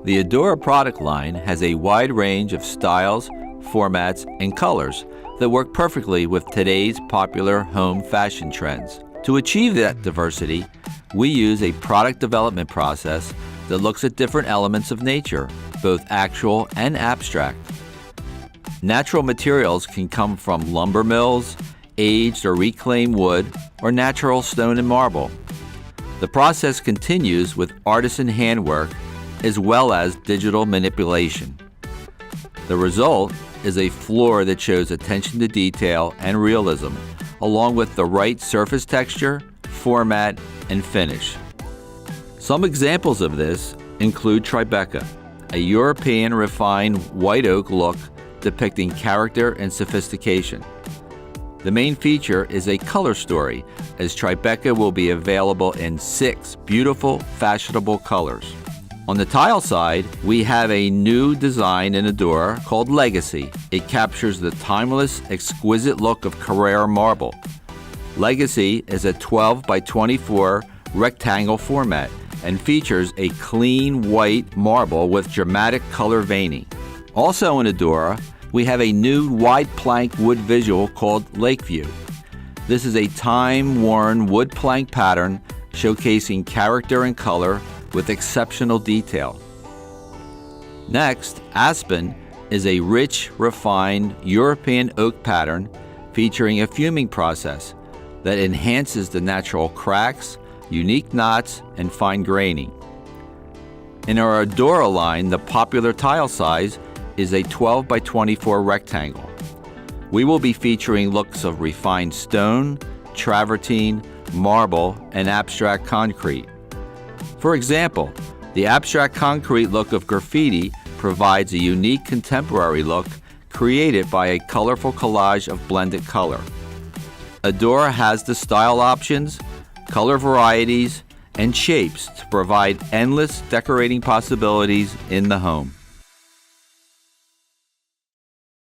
The ADURA product line has a wide range of styles, formats, and colors that work perfectly with today's popular home fashion trends. To achieve that diversity, we use a product development process that looks at different elements of nature, both actual and abstract. Natural materials can come from lumber mills, aged or reclaimed wood, or natural stone and marble. The process continues with artisan handwork as well as digital manipulation. The result is a floor that shows attention to detail and realism, along with the right surface texture, format, and finish. Some examples of this include Tribeca, a European refined white oak look depicting character and sophistication. The main feature is a color story, as Tribeca will be available in 6 beautiful, fashionable colors. On the tile side, we have a new design in ADURA called Legacy. It captures the timeless, exquisite look of Carrara marble. Legacy is a 12 by 24 rectangle format and features a clean white marble with dramatic color veining. Also in ADURA, we have a new wide plank wood visual called Lakeview. This is a time-worn wood plank pattern showcasing character and color with exceptional detail. Next, Aspen is a rich, refined European oak pattern featuring a fuming process that enhances the natural cracks, unique knots, and fine graining. In our ADURA line, the popular tile size is a 12 by 24 rectangle. We will be featuring looks of refined stone, travertine, marble, and abstract concrete. For example, the abstract concrete look of graffiti provides a unique contemporary look created by a colorful collage of blended color. ADURA has the style options, color varieties, and shapes to provide endless decorating possibilities in the home.